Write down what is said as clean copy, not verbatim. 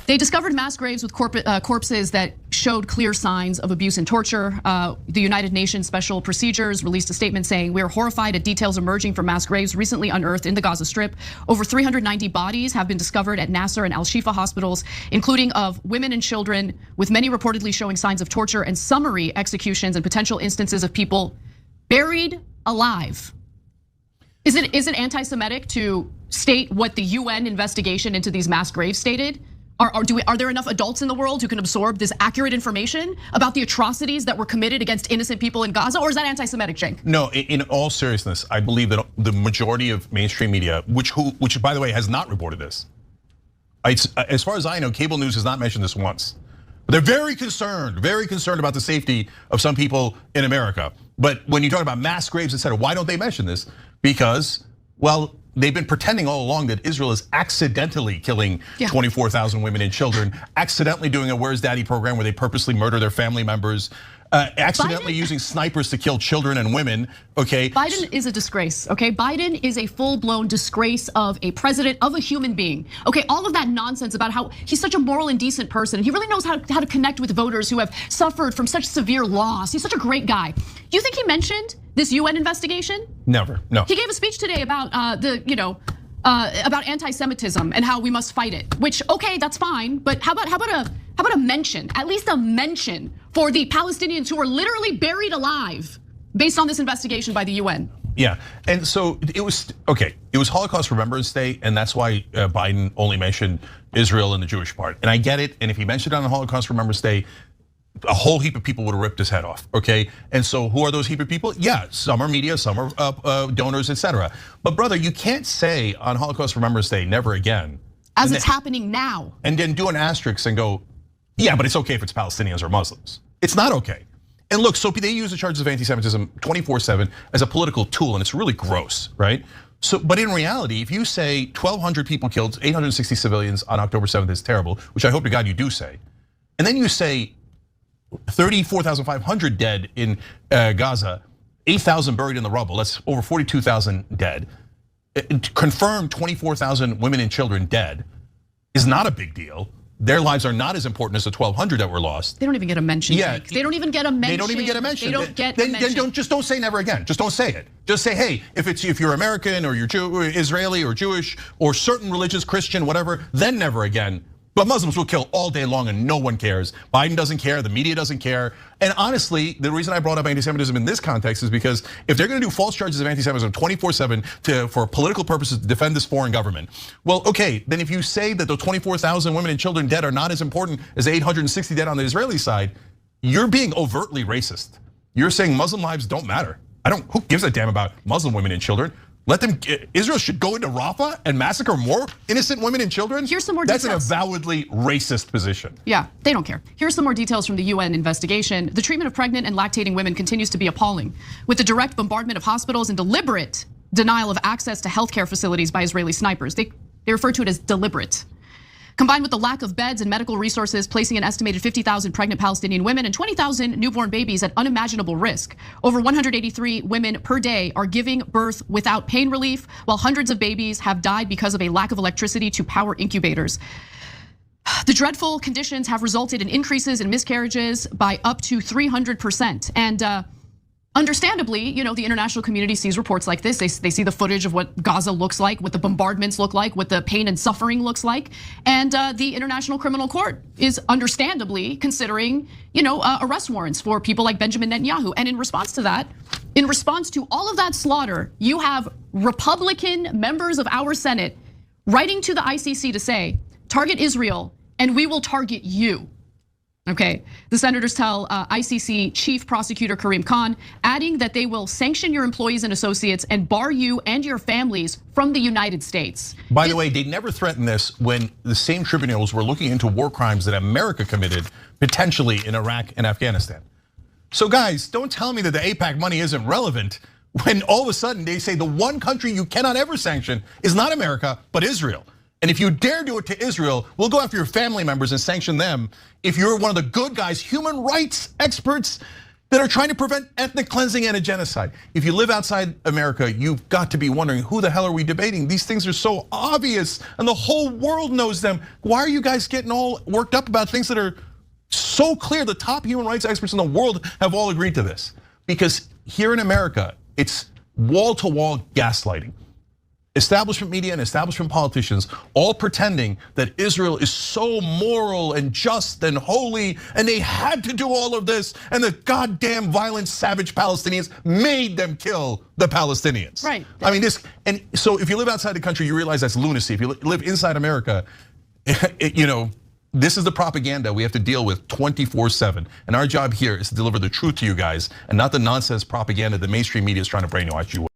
They discovered mass graves with corpses that showed clear signs of abuse and torture. The United Nations Special Procedures released a statement saying, "We are horrified at details emerging from mass graves recently unearthed in the Gaza Strip. Over 390 bodies have been discovered at Nasser and Al-Shifa hospitals, including of women and children, with many reportedly showing signs of torture and summary executions and potential instances of people buried alive." Is it anti-Semitic to state what the UN investigation into these mass graves stated? Are there enough adults in the world who can absorb this accurate information about the atrocities that were committed against innocent people in Gaza, or is that anti-Semitic, Cenk? No, in all seriousness, I believe that the majority of mainstream media, which by the way has not reported this. As far as I know, cable news has not mentioned this once. But they're very concerned about the safety of some people in America. But when you talk about mass graves, etc., why don't they mention this? Because, well, they've been pretending all along that Israel is accidentally killing 24,000 women and children, accidentally doing a Where's Daddy program where they purposely murder their family members, accidentally using snipers to kill children and women, okay? Biden is a disgrace, okay? Biden is a full-blown disgrace of a president, of a human being. Okay, all of that nonsense about how he's such a moral and decent person. He really knows how to connect with voters who have suffered from such severe loss. He's such a great guy. Do you think he mentioned this UN investigation? Never, no. He gave a speech today about about anti-Semitism and how we must fight it. Which, okay, that's fine, but how about a mention, at least a mention for the Palestinians who are literally buried alive based on this investigation by the UN? Yeah, and so it was Holocaust Remembrance Day, and that's why Biden only mentioned Israel and the Jewish part. And I get it, and if he mentioned it on the Holocaust Remembrance Day, a whole heap of people would have ripped his head off, okay? And so who are those heap of people? Yeah, some are media, some are donors, etc. But brother, you can't say on Holocaust Remembrance Day, never again. As it's happening now. And then do an asterisk and go, yeah, but it's okay if it's Palestinians or Muslims. It's not okay. And look, so they use the charges of anti-Semitism 24/7 as a political tool, and it's really gross, right? So, but in reality, if you say 1,200 people killed, 860 civilians on October 7th is terrible, which I hope to God you do say, and then you say 34,500 dead in Gaza, 8,000 buried in the rubble. That's over 42,000 dead. Confirmed 24,000 women and children dead is not a big deal. Their lives are not as important as the 1,200 that were lost. They don't even get a mention. Yeah, they don't even get a mention. They don't even get a mention. They don't get a mention. Then just don't say never again. Just don't say it. Just say, hey, if you're American or you're Israeli or Jewish or certain religious, Christian, whatever, then never again. But Muslims will kill all day long and no one cares. Biden doesn't care, the media doesn't care. And honestly, the reason I brought up anti-Semitism in this context is because if they're gonna do false charges of anti-Semitism 24/7 for political purposes to defend this foreign government, well, okay, then if you say that the 24,000 women and children dead are not as important as the 860 dead on the Israeli side, you're being overtly racist. You're saying Muslim lives don't matter. Who gives a damn about Muslim women and children? Israel should go into Rafah and massacre more innocent women and children? Here's some more details. That's an avowedly racist position. Yeah, they don't care. Here's some more details from the UN investigation. The treatment of pregnant and lactating women continues to be appalling, with the direct bombardment of hospitals and deliberate denial of access to healthcare facilities by Israeli snipers. They refer to it as deliberate. Combined with the lack of beds and medical resources, placing an estimated 50,000 pregnant Palestinian women and 20,000 newborn babies at unimaginable risk. Over 183 women per day are giving birth without pain relief, while hundreds of babies have died because of a lack of electricity to power incubators. The dreadful conditions have resulted in increases in miscarriages by up to 300%. And understandably, the international community sees reports like this. They see the footage of what Gaza looks like, what the bombardments look like, what the pain and suffering looks like. And the International Criminal Court is understandably considering, arrest warrants for people like Benjamin Netanyahu. And in response to that, in response to all of that slaughter, you have Republican members of our Senate writing to the ICC to say, target Israel and we will target you. Okay, the senators tell ICC Chief Prosecutor Karim Khan, adding that they will sanction your employees and associates and bar you and your families from the United States. By the way, they never threatened this when the same tribunals were looking into war crimes that America committed potentially in Iraq and Afghanistan. So guys, don't tell me that the AIPAC money isn't relevant when all of a sudden they say the one country you cannot ever sanction is not America, but Israel. And if you dare do it to Israel, we'll go after your family members and sanction them. If you're one of the good guys, human rights experts, that are trying to prevent ethnic cleansing and a genocide. If you live outside America, you've got to be wondering, who the hell are we debating? These things are so obvious and the whole world knows them. Why are you guys getting all worked up about things that are so clear? The top human rights experts in the world have all agreed to this. Because here in America, it's wall-to-wall gaslighting. Establishment media and establishment politicians all pretending that Israel is so moral and just and holy, and they had to do all of this, and the goddamn violent, savage Palestinians made them kill the Palestinians. Right. I mean, and so if you live outside the country, you realize that's lunacy. If you live inside America, this is the propaganda we have to deal with 24/7. And our job here is to deliver the truth to you guys and not the nonsense propaganda the mainstream media is trying to brainwash you with.